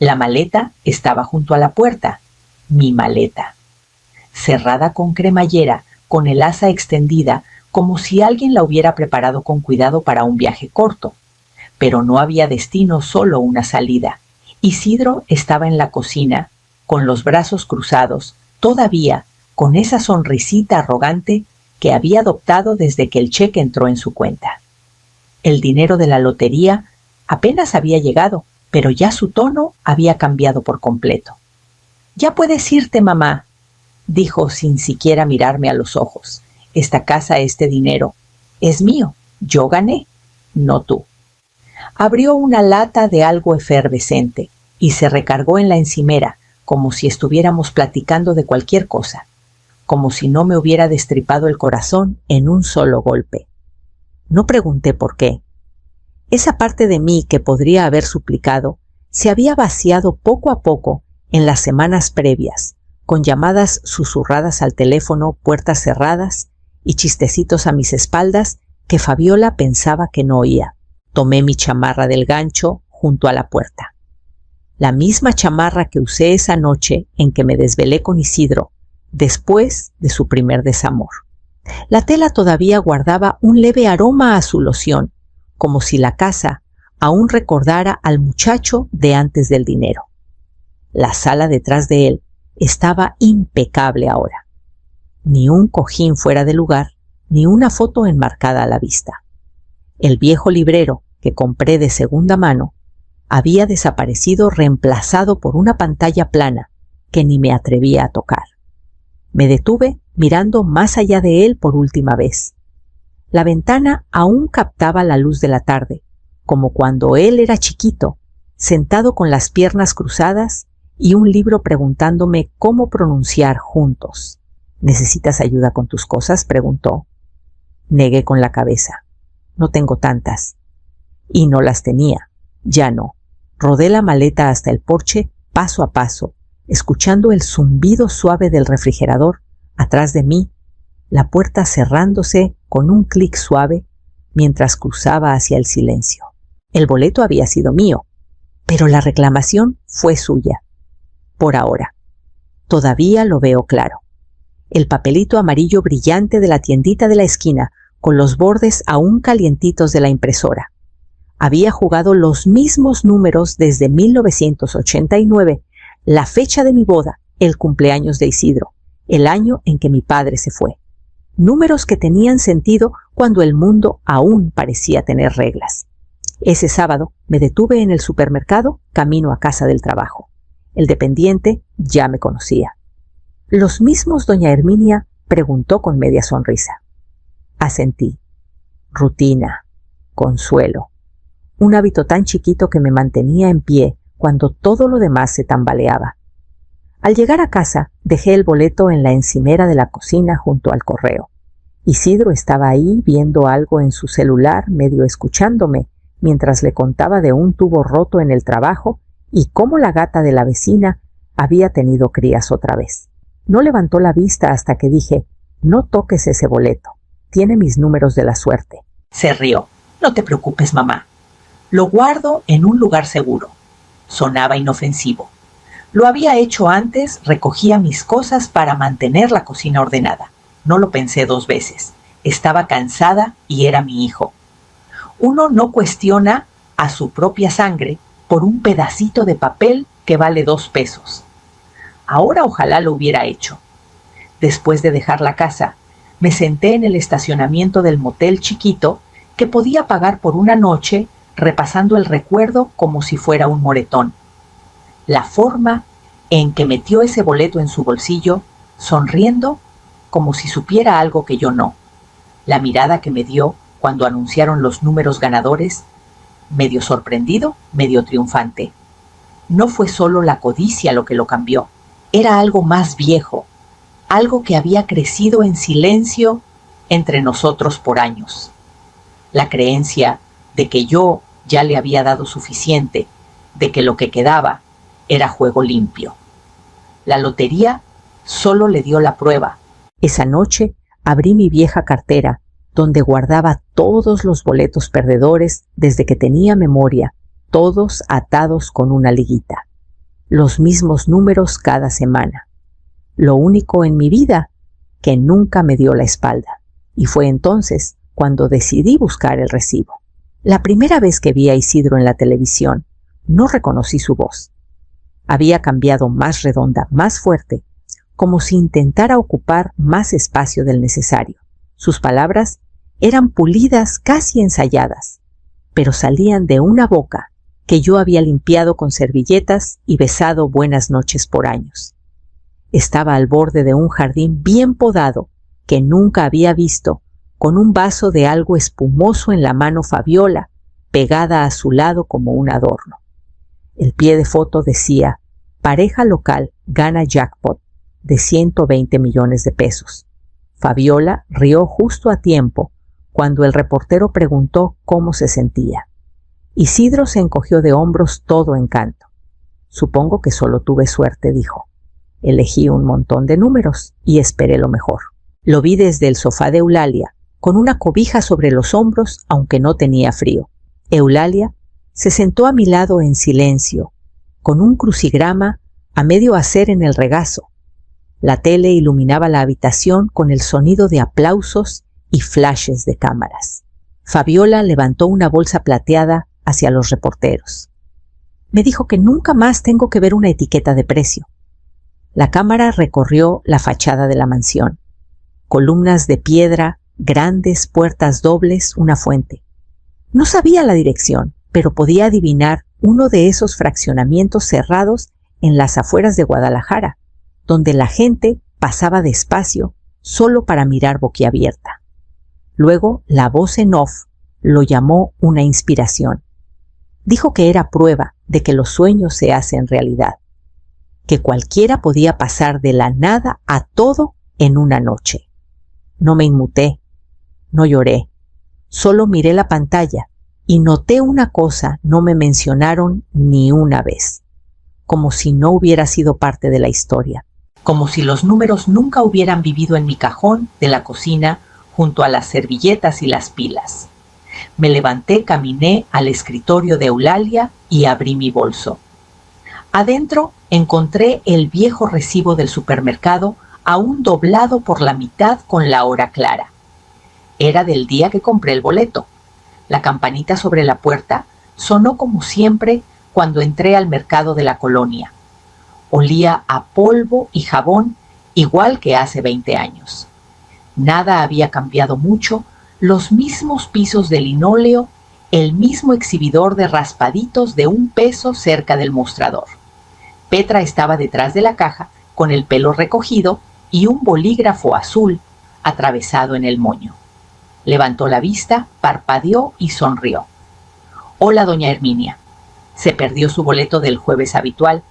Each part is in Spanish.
La maleta estaba junto a la puerta, mi maleta, cerrada con cremallera, con el asa extendida, como si alguien la hubiera preparado con cuidado para un viaje corto. Pero no había destino, solo una salida. Isidro estaba en la cocina, con los brazos cruzados, todavía con esa sonrisita arrogante que había adoptado desde que el cheque entró en su cuenta. El dinero de la lotería apenas había llegado, pero ya su tono había cambiado por completo. «Ya puedes irte, mamá», dijo sin siquiera mirarme a los ojos. «Esta casa, este dinero, es mío. Yo gané, no tú». Abrió una lata de algo efervescente y se recargó en la encimera, como si estuviéramos platicando de cualquier cosa, como si no me hubiera destripado el corazón en un solo golpe. No pregunté por qué. Esa parte de mí que podría haber suplicado se había vaciado poco a poco en las semanas previas, con llamadas susurradas al teléfono, puertas cerradas y chistecitos a mis espaldas que Fabiola pensaba que no oía. Tomé mi chamarra del gancho junto a la puerta. La misma chamarra que usé esa noche en que me desvelé con Isidro, después de su primer desamor. La tela todavía guardaba un leve aroma a su loción, como si la casa aún recordara al muchacho de antes del dinero. La sala detrás de él estaba impecable ahora. Ni un cojín fuera de lugar, ni una foto enmarcada a la vista. El viejo librero que compré de segunda mano había desaparecido, reemplazado por una pantalla plana que ni me atrevía a tocar. Me detuve mirando más allá de él por última vez. La ventana aún captaba la luz de la tarde, como cuando él era chiquito, sentado con las piernas cruzadas y un libro preguntándome cómo pronunciar juntos. «¿Necesitas ayuda con tus cosas?», preguntó. Negué con la cabeza. «No tengo tantas». Y no las tenía, ya no. Rodé la maleta hasta el porche, paso a paso, escuchando el zumbido suave del refrigerador atrás de mí, la puerta cerrándose con un clic suave mientras cruzaba hacia el silencio. El boleto había sido mío, pero la reclamación fue suya. Por ahora. Todavía lo veo claro. El papelito amarillo brillante de la tiendita de la esquina, con los bordes aún calientitos de la impresora. Había jugado los mismos números desde 1989, la fecha de mi boda, el cumpleaños de Isidro, el año en que mi padre se fue. Números que tenían sentido cuando el mundo aún parecía tener reglas. Ese sábado me detuve en el supermercado camino a casa del trabajo. El dependiente ya me conocía. «¿Los mismos, doña Herminia?», preguntó con media sonrisa. Asentí. Rutina, consuelo, un hábito tan chiquito que me mantenía en pie cuando todo lo demás se tambaleaba. Al llegar a casa, dejé el boleto en la encimera de la cocina junto al correo. Isidro estaba ahí viendo algo en su celular, medio escuchándome, mientras le contaba de un tubo roto en el trabajo y cómo la gata de la vecina había tenido crías otra vez. No levantó la vista hasta que dije: «No toques ese boleto, tiene mis números de la suerte». Se rió. «No te preocupes, mamá. Lo guardo en un lugar seguro». Sonaba inofensivo. Lo había hecho antes, recogía mis cosas para mantener la cocina ordenada. No lo pensé dos veces. Estaba cansada y era mi hijo. Uno no cuestiona a su propia sangre por un pedacito de papel que vale 2 pesos. Ahora ojalá lo hubiera hecho. Después de dejar la casa, me senté en el estacionamiento del motel chiquito que podía pagar por una noche, repasando el recuerdo como si fuera un moretón. La forma en que metió ese boleto en su bolsillo, sonriendo como si supiera algo que yo no. La mirada que me dio cuando anunciaron los números ganadores, medio sorprendido, medio triunfante. No fue solo la codicia lo que lo cambió, era algo más viejo, algo que había crecido en silencio entre nosotros por años. La creencia de que yo ya le había dado suficiente, de que lo que quedaba era juego limpio. La lotería solo le dio la prueba. Esa noche abrí mi vieja cartera, donde guardaba todos los boletos perdedores desde que tenía memoria, todos atados con una liguita. los mismos números cada semana. Lo único en mi vida que nunca me dio la espalda. Y fue entonces cuando decidí buscar el recibo. La primera vez que vi a Isidro en la televisión, no reconocí su voz. Había cambiado más redonda, más fuerte, como si intentara ocupar más espacio del necesario. Sus palabras eran pulidas, casi ensayadas, pero salían de una boca que yo había limpiado con servilletas y besado buenas noches por años. Estaba al borde de un jardín bien podado que nunca había visto, con un vaso de algo espumoso en la mano Fabiola, pegada a su lado como un adorno. El pie de foto decía: pareja local gana jackpot de 120 millones de pesos. Fabiola rió justo a tiempo cuando el reportero preguntó cómo se sentía. Isidro se encogió de hombros todo encanto. Supongo que solo tuve suerte, dijo. Elegí un montón de números y esperé lo mejor. Lo vi desde el sofá de Eulalia, con una cobija sobre los hombros, aunque no tenía frío. Eulalia se sentó a mi lado en silencio, con un crucigrama a medio hacer en el regazo. La tele iluminaba la habitación con el sonido de aplausos y flashes de cámaras. Fabiola levantó una bolsa plateada hacia los reporteros. Me dijo que nunca más tengo que ver una etiqueta de precio. La cámara recorrió la fachada de la mansión. Columnas de piedra, grandes puertas dobles, una fuente. No sabía la dirección, pero podía adivinar uno de esos fraccionamientos cerrados en las afueras de Guadalajara, donde la gente pasaba despacio solo para mirar boquiabierta. Luego, la voz en off lo llamó una inspiración. Dijo que era prueba de que los sueños se hacen realidad, que cualquiera podía pasar de la nada a todo en una noche. No me inmuté, no lloré, solo miré la pantalla y noté una cosa: no me mencionaron ni una vez, como si no hubiera sido parte de la historia, como si los números nunca hubieran vivido en mi cajón de la cocina junto a las servilletas y las pilas. Me levanté, caminé al escritorio de Eulalia y abrí mi bolso. Adentro encontré el viejo recibo del supermercado, aún doblado por la mitad con la hora clara. Era del día que compré el boleto. La campanita sobre la puerta sonó como siempre cuando entré al mercado de la colonia. Olía a polvo y jabón igual que hace 20 años. Nada había cambiado mucho, los mismos pisos de linóleo, el mismo exhibidor de raspaditos de $1 cerca del mostrador. Petra estaba detrás de la caja con el pelo recogido y un bolígrafo azul atravesado en el moño. Levantó la vista, parpadeó y sonrió. Hola, doña Herminia. Se perdió su boleto del jueves habitual.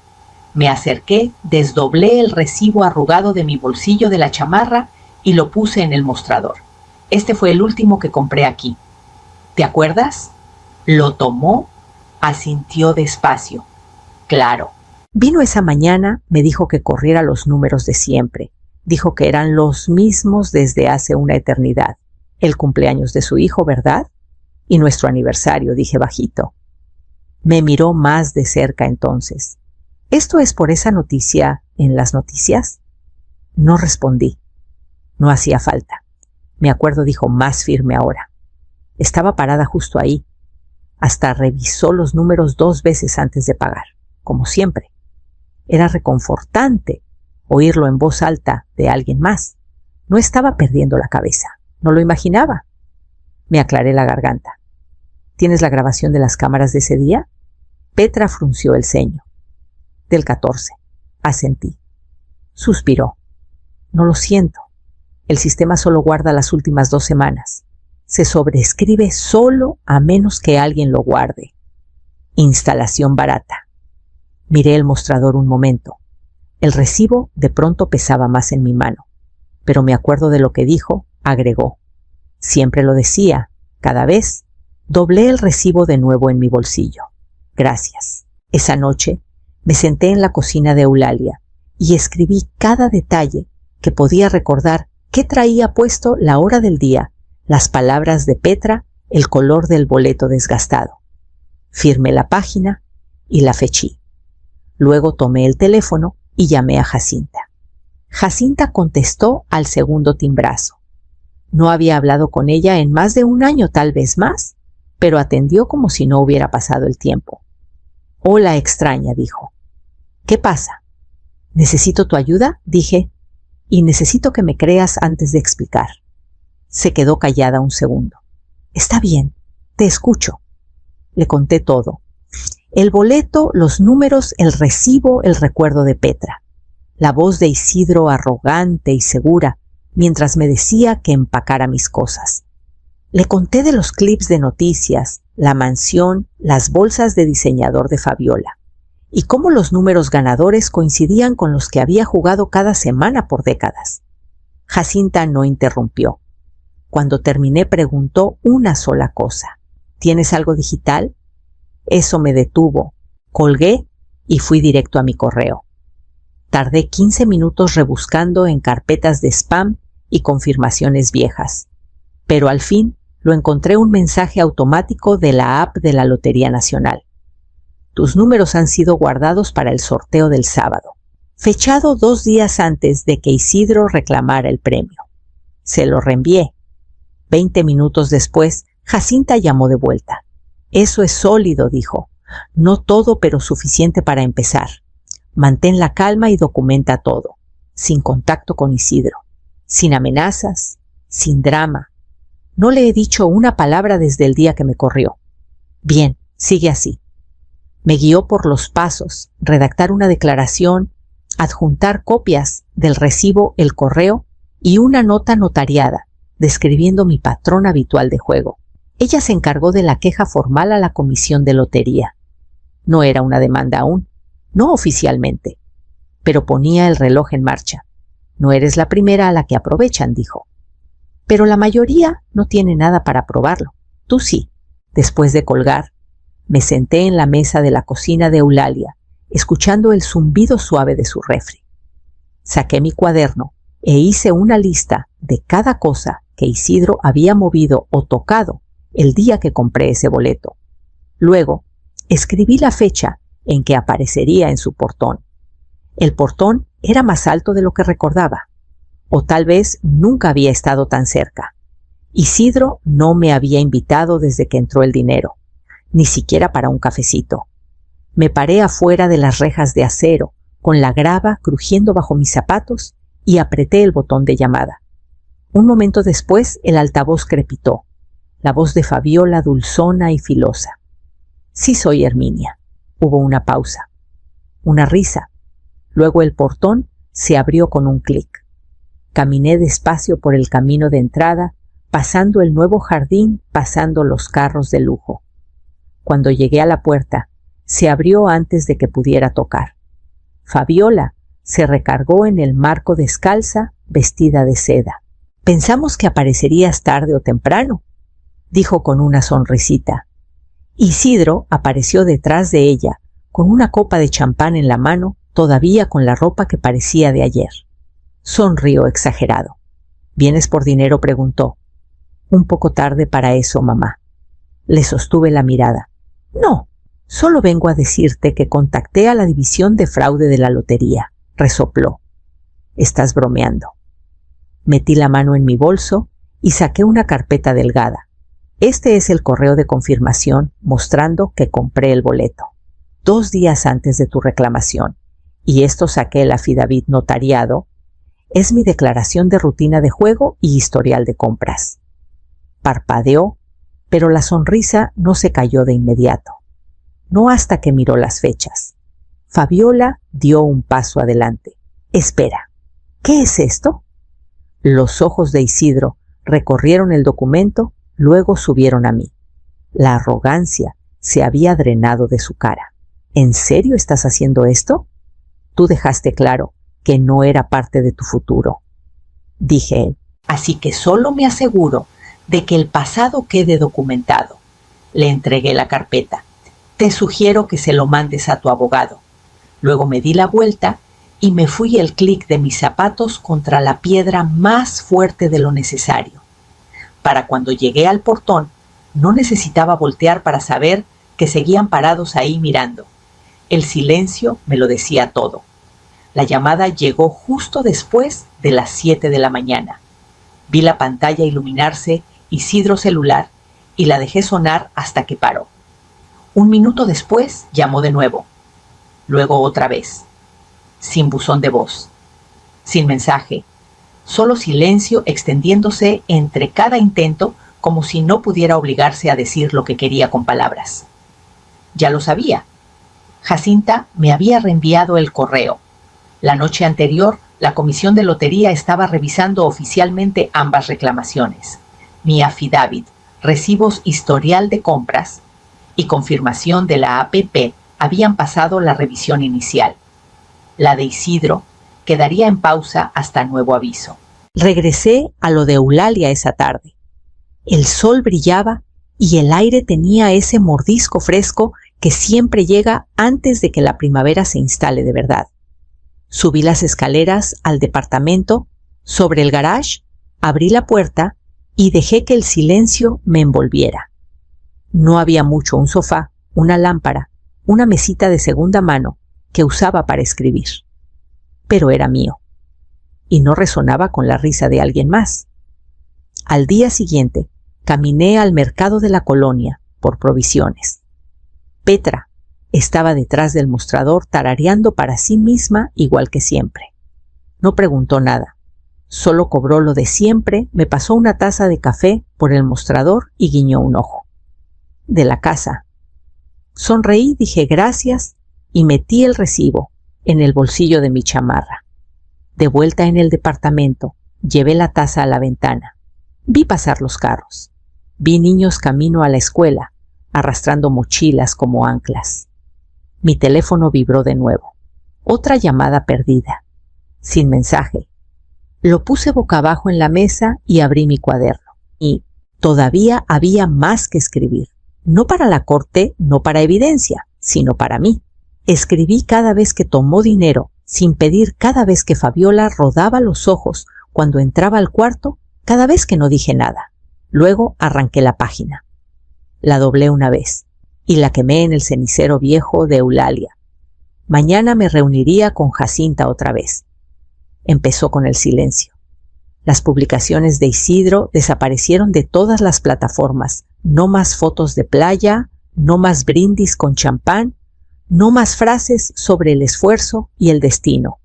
Me acerqué, desdoblé el recibo arrugado de mi bolsillo de la chamarra y lo puse en el mostrador. Este fue el último que compré aquí. ¿Te acuerdas? Lo tomó, asintió despacio. Claro. Vino esa mañana, me dijo que corriera los números de siempre. Dijo que eran los mismos desde hace una eternidad. El cumpleaños de su hijo, ¿verdad? Y nuestro aniversario, dije bajito. Me miró más de cerca entonces. ¿Esto es por esa noticia en las noticias? No respondí. No hacía falta. Me acuerdo, dijo más firme ahora. Estaba parada justo ahí. Hasta revisó los números 2 veces antes de pagar, como siempre. Era reconfortante oírlo en voz alta de alguien más. No estaba perdiendo la cabeza. No lo imaginaba. Me aclaré la garganta. ¿Tienes la grabación de las cámaras de ese día? Petra frunció el ceño. Del 14. Asentí. Suspiró. No lo siento. El sistema solo guarda las últimas 2 semanas. Se sobreescribe solo a menos que alguien lo guarde. Instalación barata. Miré el mostrador un momento. El recibo de pronto pesaba más en mi mano. Pero me acuerdo de lo que dijo, agregó. Siempre lo decía, cada vez. Doblé el recibo de nuevo en mi bolsillo. Gracias. Esa noche me senté en la cocina de Eulalia y escribí cada detalle que podía recordar qué traía puesto, la hora del día, las palabras de Petra, el color del boleto desgastado. Firmé la página y la fechí. Luego tomé el teléfono y llamé a Jacinta. Jacinta contestó al segundo timbrazo. No había hablado con ella en más de un año, tal vez más, pero atendió como si no hubiera pasado el tiempo. «Hola, extraña», dijo. «¿Qué pasa?» «Necesito tu ayuda», dije, «y necesito que me creas antes de explicar». Se quedó callada un segundo. «Está bien, te escucho». Le conté todo. El boleto, los números, el recibo, el recuerdo de Petra. La voz de Isidro arrogante y segura, mientras me decía que empacara mis cosas. Le conté de los clips de noticias, la mansión, las bolsas de diseñador de Fabiola, y cómo los números ganadores coincidían con los que había jugado cada semana por décadas. Jacinta no interrumpió. Cuando terminé preguntó una sola cosa. «¿Tienes algo digital?» Eso me detuvo. Colgué y fui directo a mi correo. Tardé 15 minutos rebuscando en carpetas de spam y confirmaciones viejas. Pero al fin lo encontré un mensaje automático de la app de la Lotería Nacional. «Tus números han sido guardados para el sorteo del sábado», fechado 2 días antes de que Isidro reclamara el premio. Se lo reenvié. 20 minutos después, Jacinta llamó de vuelta. «Eso es sólido», dijo. «No todo, pero suficiente para empezar. Mantén la calma y documenta todo, sin contacto con Isidro, sin amenazas, sin drama. No le he dicho una palabra desde el día que me corrió. Bien, sigue así». Me guió por los pasos: redactar una declaración, adjuntar copias del recibo, el correo y una nota notariada, describiendo mi patrón habitual de juego. Ella se encargó de la queja formal a la comisión de lotería. No era una demanda aún, no oficialmente, pero ponía el reloj en marcha. «No eres la primera a la que aprovechan», dijo. «Pero la mayoría no tiene nada para probarlo. Tú sí». Después de colgar, me senté en la mesa de la cocina de Eulalia, escuchando el zumbido suave de su refri. Saqué mi cuaderno e hice una lista de cada cosa que Isidro había movido o tocado el día que compré ese boleto. Luego, escribí la fecha en que aparecería en su portón. El portón era más alto de lo que recordaba, o tal vez nunca había estado tan cerca. Isidro no me había invitado desde que entró el dinero, ni siquiera para un cafecito. Me paré afuera de las rejas de acero, con la grava crujiendo bajo mis zapatos, y apreté el botón de llamada. Un momento después, el altavoz crepitó. La voz de Fabiola, dulzona y filosa. «Sí, soy Herminia». Hubo una pausa. Una risa. Luego el portón se abrió con un clic. Caminé despacio por el camino de entrada, pasando el nuevo jardín, pasando los carros de lujo. Cuando llegué a la puerta, se abrió antes de que pudiera tocar. Fabiola se recargó en el marco descalza, vestida de seda. «Pensamos que aparecerías tarde o temprano», dijo con una sonrisita. Isidro apareció detrás de ella, con una copa de champán en la mano, todavía con la ropa que parecía de ayer. Sonrió exagerado. «¿Vienes por dinero?», preguntó. «Un poco tarde para eso, mamá». Le sostuve la mirada. «No, solo vengo a decirte que contacté a la división de fraude de la lotería», resopló. «Estás bromeando». Metí la mano en mi bolso y saqué una carpeta delgada. Este es el correo de confirmación mostrando que compré el boleto 2 días antes de tu reclamación, y esto saqué el affidavit notariado. Es mi declaración de rutina de juego y historial de compras. Parpadeó, pero la sonrisa no se cayó de inmediato. No hasta que miró las fechas. Fabiola dio un paso adelante. «Espera, ¿qué es esto?». Los ojos de Isidro recorrieron el documento, luego subieron a mí. La arrogancia se había drenado de su cara. «¿En serio estás haciendo esto? Tú dejaste claro que no era parte de tu futuro», dije. «Así que solo me aseguro de que el pasado quede documentado». Le entregué la carpeta. «Te sugiero que se lo mandes a tu abogado». Luego me di la vuelta y me fui el clic de mis zapatos contra la piedra más fuerte de lo necesario. Para cuando llegué al portón, no necesitaba voltear para saber que seguían parados ahí mirando. El silencio me lo decía todo. La llamada llegó justo después de las 7 de la mañana. Vi la pantalla iluminarse Isidro celular y la dejé sonar hasta que paró. Un minuto después llamó de nuevo. Luego otra vez. Sin buzón de voz. Sin mensaje. Solo silencio extendiéndose entre cada intento como si no pudiera obligarse a decir lo que quería con palabras. Ya lo sabía. Jacinta me había reenviado el correo. La noche anterior, la comisión de lotería estaba revisando oficialmente ambas reclamaciones. Mi affidavit, recibos historial de compras y confirmación de la APP habían pasado la revisión inicial. La de Isidro quedaría en pausa hasta nuevo aviso. Regresé a lo de Eulalia esa tarde. El sol brillaba y el aire tenía ese mordisco fresco que siempre llega antes de que la primavera se instale de verdad. Subí las escaleras al departamento, sobre el garage, abrí la puerta y dejé que el silencio me envolviera. No había mucho, un sofá, una lámpara, una mesita de segunda mano que usaba para escribir. Pero era mío, y no resonaba con la risa de alguien más. Al día siguiente, caminé al mercado de la colonia por provisiones. Petra estaba detrás del mostrador tarareando para sí misma igual que siempre. No preguntó nada, solo cobró lo de siempre, me pasó una taza de café por el mostrador y guiñó un ojo. De la casa. Sonreí, dije gracias y metí el recibo en el bolsillo de mi chamarra. De vuelta en el departamento, llevé la taza a la ventana. Vi pasar los carros. Vi niños camino a la escuela, arrastrando mochilas como anclas. Mi teléfono vibró de nuevo. Otra llamada perdida. Sin mensaje. Lo puse boca abajo en la mesa y abrí mi cuaderno. Y todavía había más que escribir. No para la corte, no para evidencia, sino para mí. Escribí cada vez que tomó dinero, sin pedir cada vez que Fabiola rodaba los ojos cuando entraba al cuarto, cada vez que no dije nada. Luego arranqué la página. La doblé una vez y la quemé en el cenicero viejo de Eulalia. Mañana me reuniría con Jacinta otra vez. Empezó con el silencio. Las publicaciones de Isidro desaparecieron de todas las plataformas. No más fotos de playa, no más brindis con champán, no más frases sobre el esfuerzo y el destino.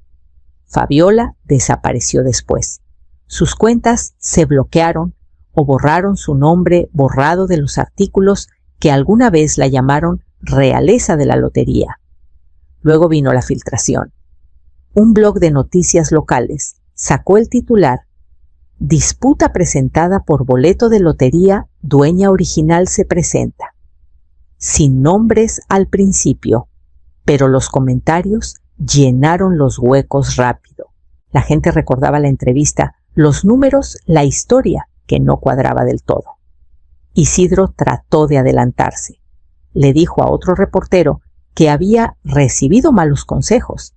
Fabiola desapareció después. Sus cuentas se bloquearon o borraron su nombre borrado de los artículos que alguna vez la llamaron realeza de la lotería. Luego vino la filtración. Un blog de noticias locales sacó el titular: disputa presentada por boleto de lotería, dueña original se presenta. Sin nombres al principio, pero los comentarios llenaron los huecos rápido. La gente recordaba la entrevista, los números, la historia, que no cuadraba del todo. Isidro trató de adelantarse. Le dijo a otro reportero que había recibido malos consejos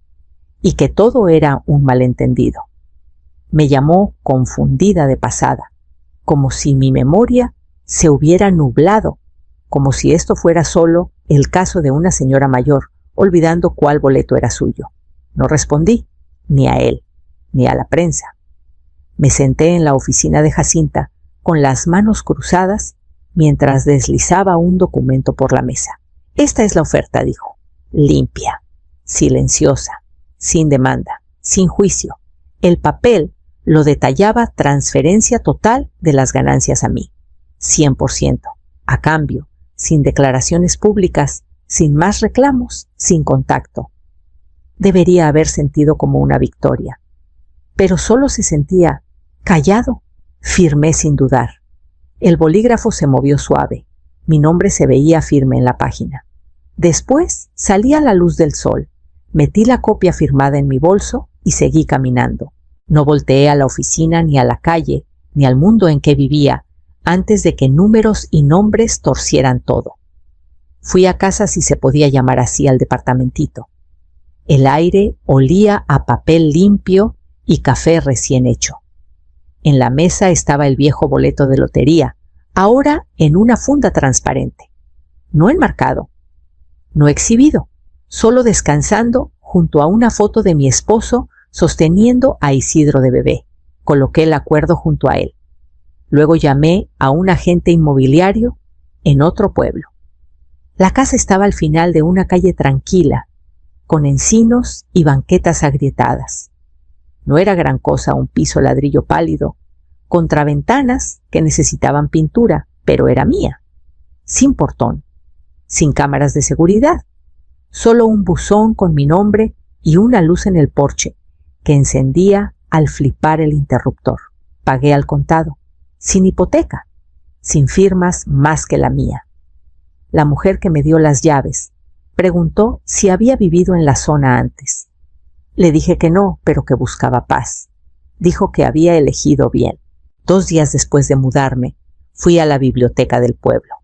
y que todo era un malentendido. Me llamó confundida de pasada, como si mi memoria se hubiera nublado, como si esto fuera solo el caso de una señora mayor, olvidando cuál boleto era suyo. No respondí, ni a él, ni a la prensa. Me senté en la oficina de Jacinta, con las manos cruzadas, mientras deslizaba un documento por la mesa. Esta es la oferta, dijo. Limpia, silenciosa, sin demanda, sin juicio. El papel lo detallaba: transferencia total de las ganancias a mí. 100%. A cambio, sin declaraciones públicas, sin más reclamos, sin contacto. Debería haber sentido como una victoria. Pero solo se sentía callado. Firmé sin dudar. El bolígrafo se movió suave. Mi nombre se veía firme en la página. Después salí a la luz del sol. Metí la copia firmada en mi bolso y seguí caminando. No volteé a la oficina, ni a la calle, ni al mundo en que vivía, antes de que números y nombres torcieran todo. Fui a casa, si se podía llamar así, al departamentito. El aire olía a papel limpio y café recién hecho. En la mesa estaba el viejo boleto de lotería, ahora en una funda transparente. No enmarcado, no exhibido, solo descansando junto a una foto de mi esposo sosteniendo a Isidro de bebé. Coloqué el acuerdo junto a él. Luego llamé a un agente inmobiliario en otro pueblo. La casa estaba al final de una calle tranquila, con encinos y banquetas agrietadas. No era gran cosa un piso ladrillo pálido, contra ventanas que necesitaban pintura, pero era mía, sin portón, sin cámaras de seguridad, solo un buzón con mi nombre y una luz en el porche, que encendía al flipar el interruptor. Pagué al contado, sin hipoteca, sin firmas más que la mía. La mujer que me dio las llaves preguntó si había vivido en la zona antes. Le dije que no, pero que buscaba paz. Dijo que había elegido bien. 2 días después de mudarme, fui a la biblioteca del pueblo.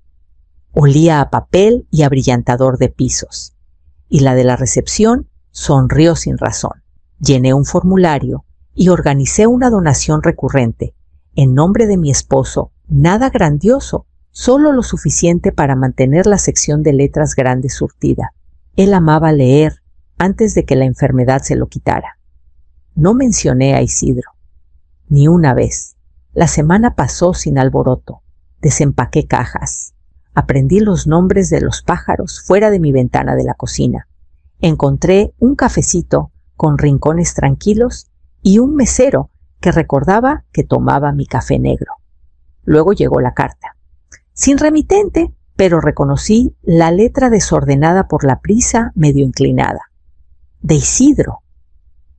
Olía a papel y a brillantador de pisos, y la de la recepción sonrió sin razón. Llené un formulario y organicé una donación recurrente, en nombre de mi esposo, nada grandioso, solo lo suficiente para mantener la sección de letras grandes surtida. Él amaba leer antes de que la enfermedad se lo quitara. No mencioné a Isidro, ni una vez. La semana pasó sin alboroto. Desempaqué cajas. Aprendí los nombres de los pájaros fuera de mi ventana de la cocina. Encontré un cafecito con rincones tranquilos y un mesero que recordaba que tomaba mi café negro. Luego llegó la carta. Sin remitente, pero reconocí la letra desordenada por la prisa medio inclinada. De Isidro.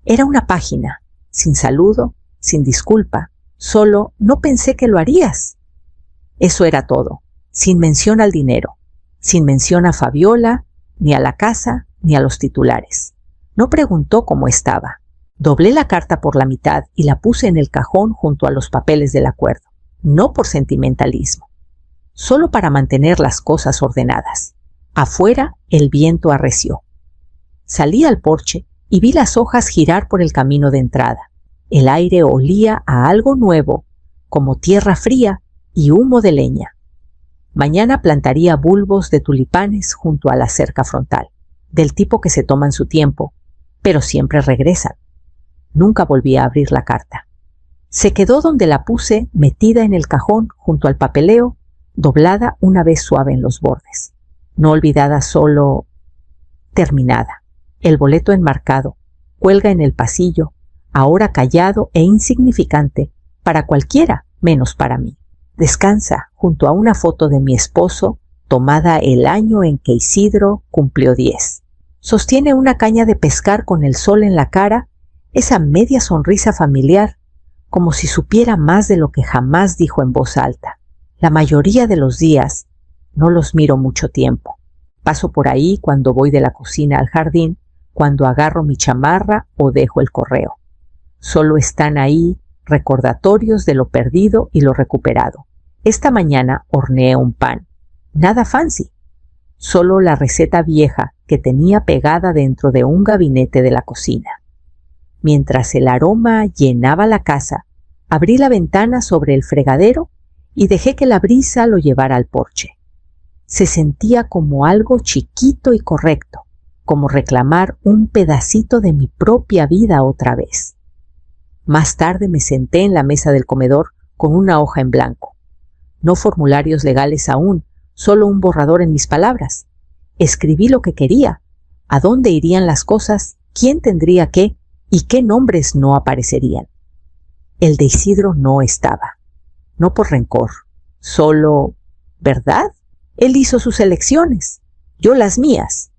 Era una página, sin saludo, sin disculpa, solo no pensé que lo harías. Eso era todo, sin mención al dinero, sin mención a Fabiola, ni a la casa, ni a los titulares. No preguntó cómo estaba. Doblé la carta por la mitad y la puse en el cajón junto a los papeles del acuerdo, no por sentimentalismo, solo para mantener las cosas ordenadas. Afuera el viento arreció. Salí al porche y vi las hojas girar por el camino de entrada. El aire olía a algo nuevo, como tierra fría y humo de leña. Mañana plantaría bulbos de tulipanes junto a la cerca frontal, del tipo que se toman su tiempo, pero siempre regresan. Nunca volví a abrir la carta. Se quedó donde la puse, metida en el cajón junto al papeleo, doblada una vez suave en los bordes. No olvidada, solo terminada. El boleto enmarcado cuelga en el pasillo, ahora callado e insignificante para cualquiera menos para mí. Descansa junto a una foto de mi esposo tomada el año en que Isidro cumplió 10. Sostiene una caña de pescar con el sol en la cara, esa media sonrisa familiar, como si supiera más de lo que jamás dijo en voz alta. La mayoría de los días no los miro mucho tiempo. Paso por ahí cuando voy de la cocina al jardín, cuando agarro mi chamarra o dejo el correo. Solo están ahí recordatorios de lo perdido y lo recuperado. Esta mañana horneé un pan. Nada fancy. Solo la receta vieja que tenía pegada dentro de un gabinete de la cocina. Mientras el aroma llenaba la casa, abrí la ventana sobre el fregadero y dejé que la brisa lo llevara al porche. Se sentía como algo chiquito y correcto, como reclamar un pedacito de mi propia vida otra vez. Más tarde me senté en la mesa del comedor con una hoja en blanco. No formularios legales aún, solo un borrador en mis palabras. Escribí lo que quería, a dónde irían las cosas, quién tendría qué y qué nombres no aparecerían. El de Isidro no estaba, no por rencor, solo, ¿verdad? Él hizo sus elecciones, yo las mías.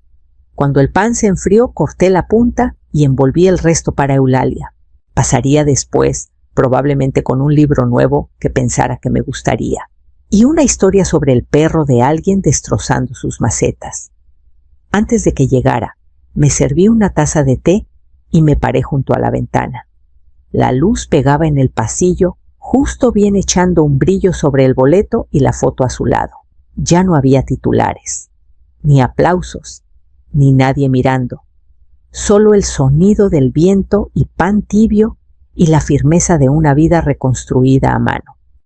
Cuando el pan se enfrió, corté la punta y envolví el resto para Eulalia. Pasaría después, probablemente con un libro nuevo que pensara que me gustaría, y una historia sobre el perro de alguien destrozando sus macetas. Antes de que llegara, me serví una taza de té y me paré junto a la ventana. La luz pegaba en el pasillo, justo bien echando un brillo sobre el boleto y la foto a su lado. Ya no había titulares, ni aplausos, ni nadie mirando. Solo el sonido del viento y pan tibio y la firmeza de una vida reconstruida a mano.